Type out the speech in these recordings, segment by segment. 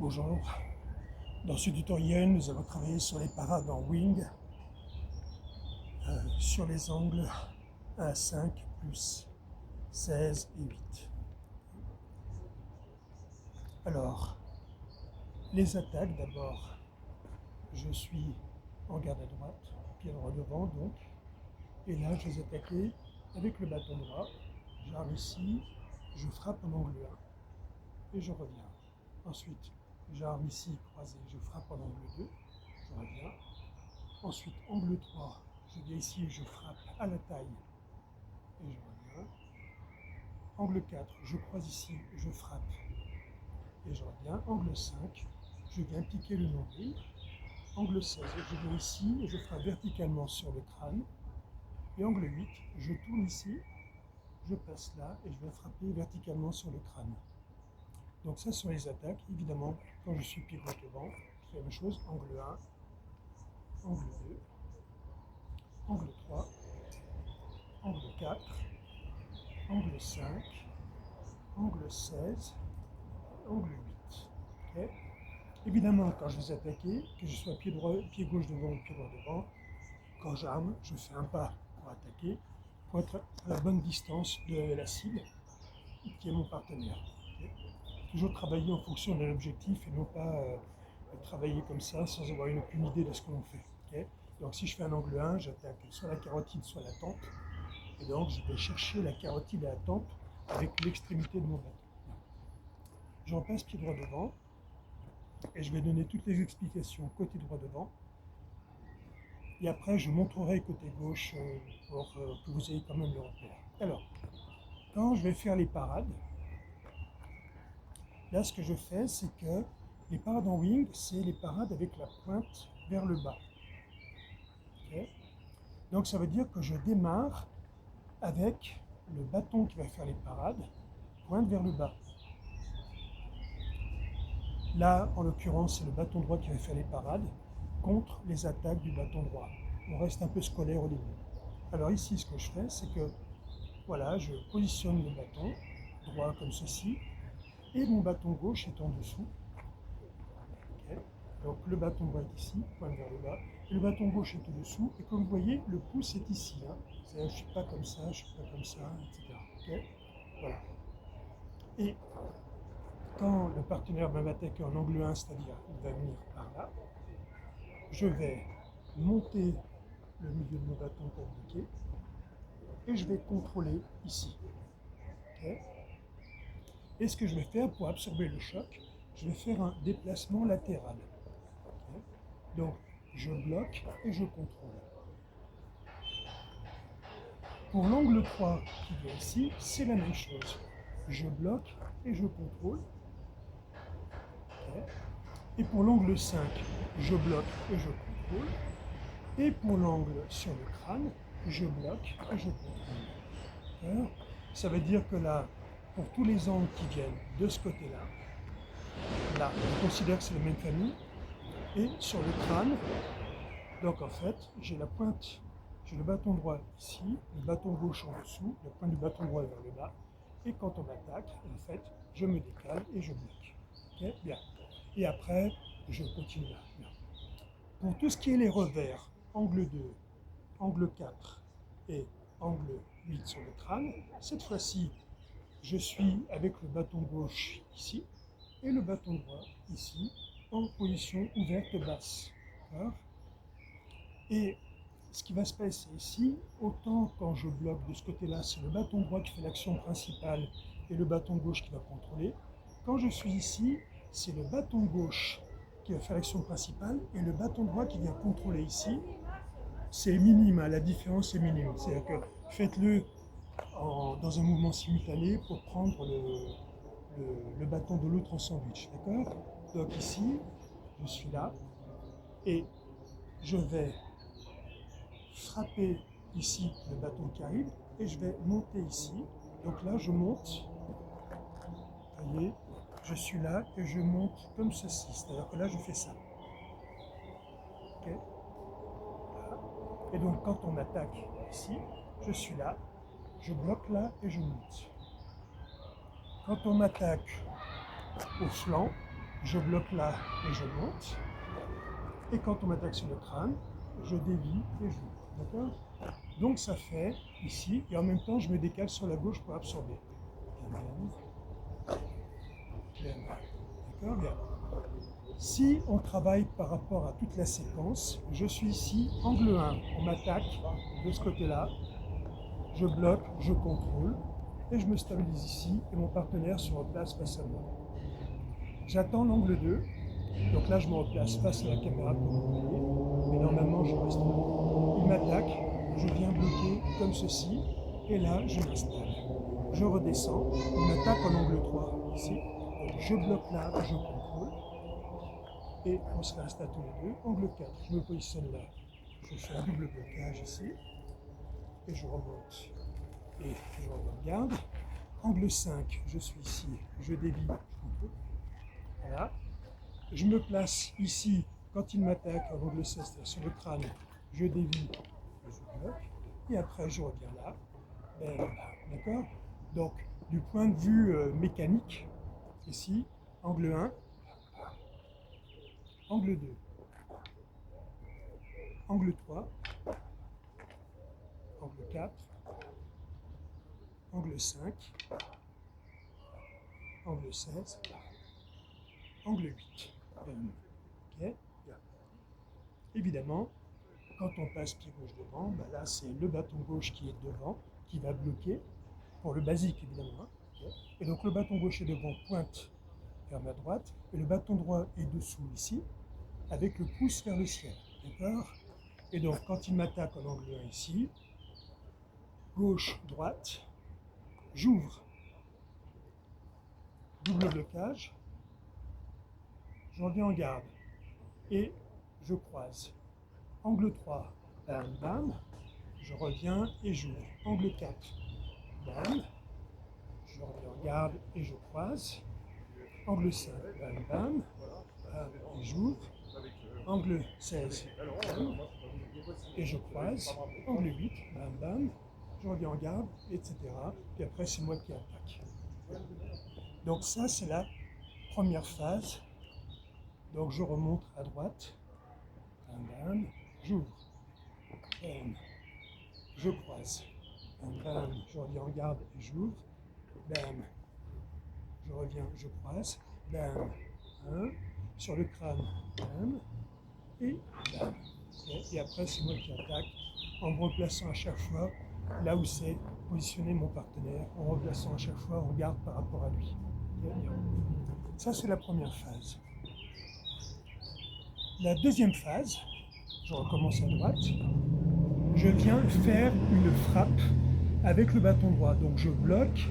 Bonjour, dans ce tutoriel nous allons travailler sur les parades en wing, sur les angles 1 à 5 plus 16 et 8. Alors, les attaques d'abord, je suis en garde à droite, pied droit devant donc, et là je vais attaquer avec le bâton droit, j'arrive ici, je frappe en angle 1 et je reviens. Ensuite, j'arrive ici croisé, je frappe en angle 2, je reviens. Ensuite, angle 3, je viens ici, je frappe à la taille et je reviens. Angle 4, je croise ici, je frappe et je reviens. Angle 5, je viens piquer le nombril. Angle 16, je viens ici et je frappe verticalement sur le crâne. Et angle 8, je tourne ici, je passe là et je viens frapper verticalement sur le crâne. Donc ça sont les attaques. Évidemment, quand je suis pied gauche devant, je fais la même chose. Angle 1, angle 2, angle 3, angle 4, angle 5, angle 16, angle 8. Okay. Évidemment, quand je vais attaquer, que je sois pied gauche devant ou pied droit devant, quand j'arme, je fais un pas pour attaquer, pour être à la bonne distance de la cible, qui est mon partenaire. Okay. Toujours travailler en fonction de l'objectif et non pas travailler comme ça sans avoir aucune idée de ce que l'on fait. Okay. Donc si je fais un angle 1, j'attaque soit la carotide, soit la tempe. Et donc je vais chercher la carotide et la tempe avec l'extrémité de mon bâton. J'en passe pied droit devant et je vais donner toutes les explications côté droit devant. Et après je montrerai côté gauche pour que vous ayez quand même le repère. Alors, quand je vais faire les parades, là ce que je fais c'est que les parades en wing, c'est les parades avec la pointe vers le bas. Okay. Donc ça veut dire que je démarre avec le bâton qui va faire les parades, pointe vers le bas. Là, en l'occurrence, c'est le bâton droit qui va faire les parades contre les attaques du bâton droit. On reste un peu scolaire au début. Alors ici, ce que je fais, c'est que voilà, je positionne le bâton droit comme ceci, et mon bâton gauche est en dessous. Okay. Donc le bâton droit est ici, pointe vers le bas, et le bâton gauche est au-dessous, et comme vous voyez, le pouce est ici. Hein. C'est-à-dire, je ne suis pas comme ça, je ne suis pas comme ça, etc. Okay. Voilà. Et quand le partenaire va m'attaquer en angle 1, c'est-à-dire il va venir par là, je vais monter le milieu de mon bâton pour bloquer et je vais contrôler ici. Okay. Et ce que je vais faire pour absorber le choc, je vais faire un déplacement latéral. Okay. Donc je bloque et je contrôle. Pour l'angle 3 qui vient ici, c'est la même chose. Je bloque et je contrôle. Okay. Et pour l'angle 5, je bloque et je contrôle. Et pour l'angle sur le crâne, je bloque et je contrôle. Ça veut dire que là, pour tous les angles qui viennent de ce côté-là, là, je considère que c'est la même famille. Et sur le crâne, donc en fait, j'ai la pointe, j'ai le bâton droit ici, le bâton gauche en dessous, la pointe du bâton droit vers le bas. Et quand on m'attaque, en fait, je me décale et je bloque. Okay, bien. Et après, je continue là. Bien. Pour tout ce qui est les revers, angle 2, angle 4 et angle 8 sur le crâne, cette fois-ci, je suis avec le bâton gauche ici et le bâton droit ici en position ouverte basse. Et ce qui va se passer ici, autant quand je bloque de ce côté-là, c'est le bâton droit qui fait l'action principale et le bâton gauche qui va contrôler. Quand je suis ici, c'est le bâton gauche qui va faire l'action principale et le bâton droit qui vient contrôler ici. C'est minime, hein, la différence est minime. C'est-à-dire que faites-le dans un mouvement simultané pour prendre le bâton de l'autre en sandwich. D'accord? Donc ici, je suis là et je vais frapper ici le bâton qui arrive et je vais monter ici. Donc là, je monte. Vous voyez, je suis là et je monte comme ceci. C'est-à-dire que là, je fais ça. Okay. Voilà. Et donc, quand on m'attaque ici, je suis là, je bloque là et je monte. Quand on m'attaque au flanc, je bloque là et je monte. Et quand on m'attaque sur le crâne, je dévie et j'ouvre. D'accord? Donc ça fait ici, et en même temps je me décale sur la gauche pour absorber. Bien. D'accord? Bien. Si on travaille par rapport à toute la séquence, je suis ici, angle 1, on m'attaque de ce côté-là, je bloque, je contrôle, et je me stabilise ici, et mon partenaire se replace face à moi. J'attends l'angle 2, donc là je me replace face à la caméra pour me voyez, mais normalement je reste là. Il m'attaque, je viens bloquer comme ceci, et là je m'installe. Je redescends, il m'attaque en angle 3 ici, donc je bloque là, je contrôle, et on se réinstalle tous les deux. Angle 4, je me positionne là, je fais un double blocage ici, et je remonte, et je regarde. Angle 5, je suis ici, je dévie, je contrôle. Voilà. Je me place ici, quand il m'attaque en angle 16, c'est-à-dire sur le crâne, je dévie, je bloque, et après je reviens là. Ben, voilà. D'accord? Donc, du point de vue mécanique, ici, angle 1, angle 2, angle 3, angle 4, angle 5, angle 16, angle 8. Okay. Évidemment, quand on passe pied gauche devant, ben là c'est le bâton gauche qui est devant, qui va bloquer, pour le basique évidemment. Hein. Okay. Et donc le bâton gauche est devant, pointe vers ma droite, et le bâton droit est dessous ici, avec le pouce vers le ciel. D'accord? Et donc quand il m'attaque en angle 1 ici, gauche, droite, j'ouvre, double blocage, je reviens en garde, et je croise. Angle 3, bam, bam, je reviens et j'ouvre. Angle 4, bam, je reviens en garde et je croise. Angle 5, bam, bam, bam et j'ouvre. Angle 16, bam, et je croise. Angle 8, bam, bam, je reviens en garde, etc. Puis après, c'est moi qui attaque. Donc ça, c'est la première phase. Donc je remonte à droite, bam, bam, j'ouvre, bam, je croise, bam, bam, je reviens en garde et j'ouvre, bam, je reviens, je croise, bam, hein, sur le crâne, bam, et bam. Et après, c'est moi qui attaque en me replaçant à chaque fois là où c'est positionné mon partenaire, en replaçant à chaque fois en garde par rapport à lui. Ça, c'est la première phase. La deuxième phase, je recommence à droite, je viens faire une frappe avec le bâton droit. Donc je bloque,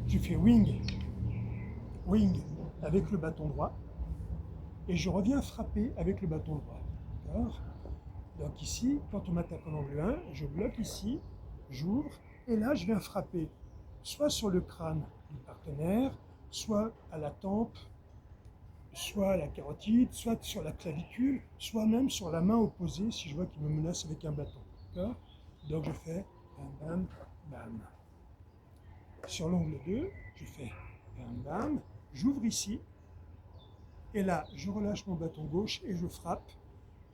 je fais wing avec le bâton droit, et je reviens frapper avec le bâton droit. D'accord? Donc ici, quand on m'attaque en angle 1, je bloque ici, j'ouvre, et là je viens frapper soit sur le crâne du partenaire, soit à la tempe, soit à la carotide, soit sur la clavicule, soit même sur la main opposée si je vois qu'il me menace avec un bâton. D'accord? Donc je fais bam, bam, bam. Sur l'angle 2, je fais bam, bam, j'ouvre ici, et là je relâche mon bâton gauche et je frappe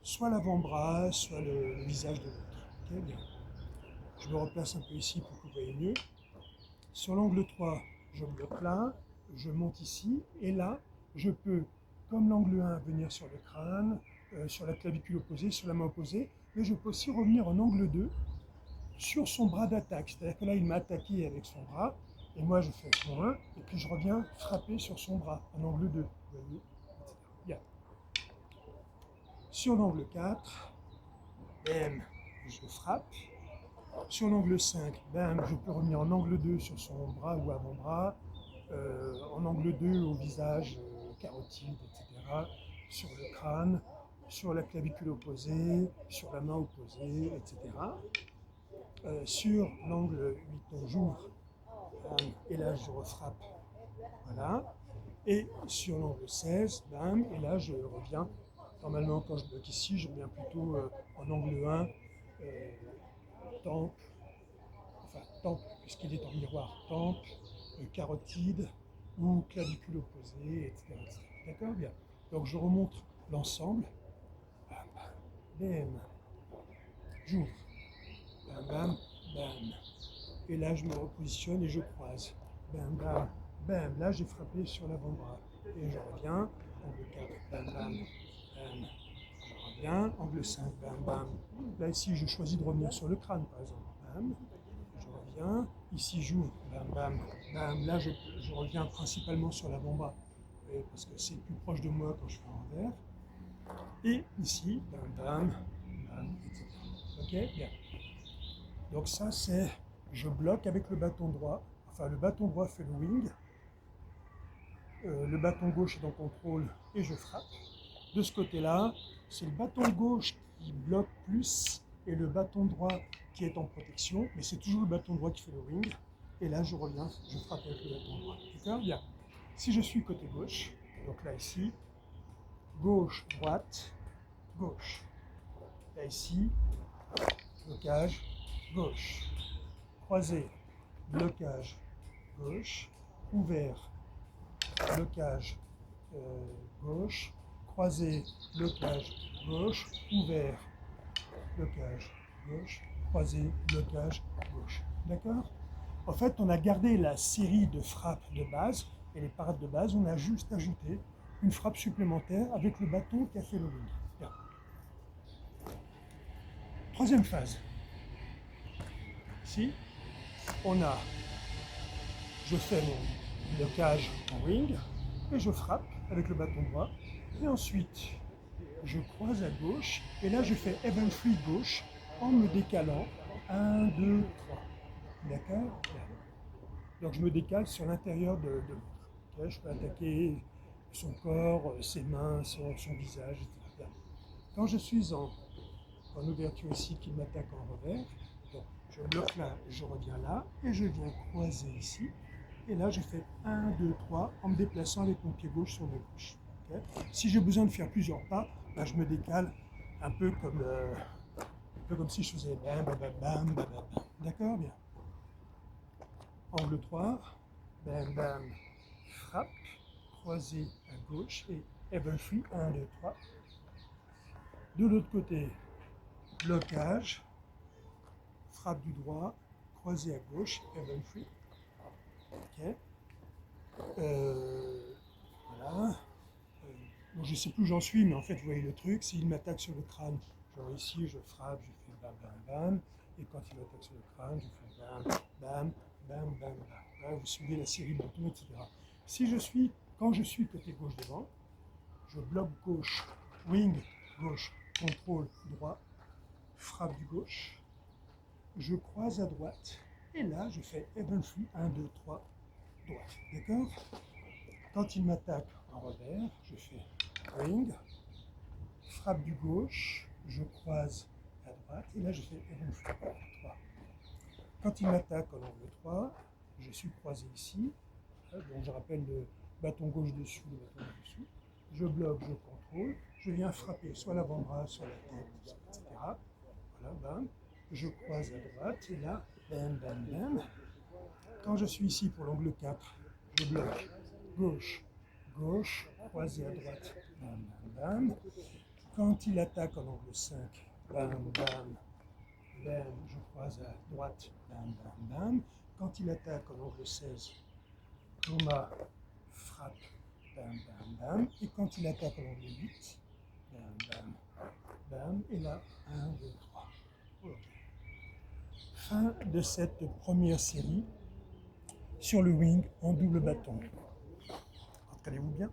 soit l'avant-bras, soit le visage de l'autre. Okay, bien. Je me replace un peu ici pour que vous voyez mieux. Sur l'angle 3, je bloque là, je monte ici, et là, je peux, comme l'angle 1, venir sur le crâne, sur la clavicule opposée, sur la main opposée, mais je peux aussi revenir en angle 2 sur son bras d'attaque. C'est-à-dire que là, il m'a attaqué avec son bras, et moi, je fais mon 1, et puis je reviens frapper sur son bras, en angle 2. Vous voyez, etc. Bien. Sur l'angle 4, bam, je frappe. Sur l'angle 5, bam, je peux revenir en angle 2 sur son bras ou avant-bras, en angle 2 au visage, carotide, etc., sur le crâne, sur la clavicule opposée, sur la main opposée, etc. Sur l'angle 8, donc j'ouvre, bam, et là je refrappe, voilà. Et sur l'angle 16, bam, et là je reviens, normalement quand je bloque ici, je reviens plutôt en angle 1, tempe, puisqu'il est en miroir, tempe, carotide, ou clavicule opposée, etc. D'accord? Bien. Donc je remonte l'ensemble. Bam, bam, j'ouvre. Bam, bam, bam. Et là, je me repositionne et je croise. Bam, bam, bam. Là, j'ai frappé sur l'avant-bras. Et je reviens. Angle 4. Bam, bam, bam. Je reviens. Angle 5. Bam, bam. Là, ici, je choisis de revenir sur le crâne, par exemple. Bam. Je reviens. Ici, j'ouvre. Bam, bam, bam. Là, je reviens principalement sur l'avant-bras. Parce que c'est plus proche de moi quand je fais un revers. Et ici, bam, bam, bam, etc. Ok? Bien. Donc ça, c'est, je bloque avec le bâton droit. Enfin, le bâton droit fait le wing. Le bâton gauche est en contrôle et je frappe. De ce côté-là, c'est le bâton gauche qui bloque plus et le bâton droit qui est en protection. Mais c'est toujours le bâton droit qui fait le wing. Et là, je reviens, je frappe avec le bâton droit. D'accord? Bien. Si je suis côté gauche, donc là, ici, gauche, droite, gauche. Là, ici, blocage, gauche. Croisé, blocage, gauche. Ouvert, blocage, gauche. Croisé, blocage, gauche. Ouvert, blocage, gauche. Croisé, blocage, gauche. D'accord? En fait, on a gardé la série de frappes de base et les parades de base. On a juste ajouté une frappe supplémentaire avec le bâton qui a fait le wing. Bien. Troisième phase. Ici, je fais mon blocage en wing et je frappe avec le bâton droit. Et ensuite, je croise à gauche et là, je fais even free gauche en me décalant 1, 2, 3. D'accord? Donc, je me décale sur l'intérieur de l'autre. Okay, je peux attaquer son corps, ses mains, son visage, etc. Quand je suis en ouverture ici qui m'attaque en revers, donc je bloque là, je reviens là et je viens croiser ici. Et là, je fais 1, 2, 3 en me déplaçant avec mon pied gauche sur le gauche. Okay? Si j'ai besoin de faire plusieurs pas, ben, je me décale un peu comme si je faisais bam, bam, bam, bam, bam, bam. D'accord? Bien. Angle 3, bam, bam, frappe, croisé à gauche et even free, 1, 2, 3. De l'autre côté, blocage, frappe du droit, croisé à gauche, even free. Ok. Voilà. Bon, je ne sais plus où j'en suis, mais en fait, vous voyez le truc. S'il m'attaque sur le crâne, genre ici, je frappe, je fais bam, bam, bam. Et quand il m'attaque sur le crâne, je fais bam, bam, bam, bam, bam. Là, vous suivez la série de boutons, etc. Quand je suis côté gauche devant, je bloque gauche, wing gauche, contrôle droit, frappe du gauche, je croise à droite, et là, je fais even free, 1, 2, 3, droite. D'accord? Quand il m'attaque en revers, je fais wing, frappe du gauche, je croise à droite, et là, je fais even free, 3. Quand il m'attaque en angle 3, je suis croisé ici, donc je rappelle le bâton gauche dessus, le bâton gauche dessous, je bloque, je contrôle, je viens frapper soit l'avant-bras, soit la tête, etc. Voilà, bam. Je croise à droite, et là, bam, bam, bam. Quand je suis ici pour l'angle 4, je bloque gauche, gauche, croisé à droite, bam, bam, bam. Quand il attaque en angle 5, bam, bam, bam, je croise à droite, bam, bam, bam. Quand il attaque en angle 16, Thomas frappe, bam, bam, bam. Et quand il attaque en angle 8, bam, bam, bam. Et là, 1, 2, 3. Okay. Fin de cette première série sur le wing en double bâton. Entraînez-vous bien.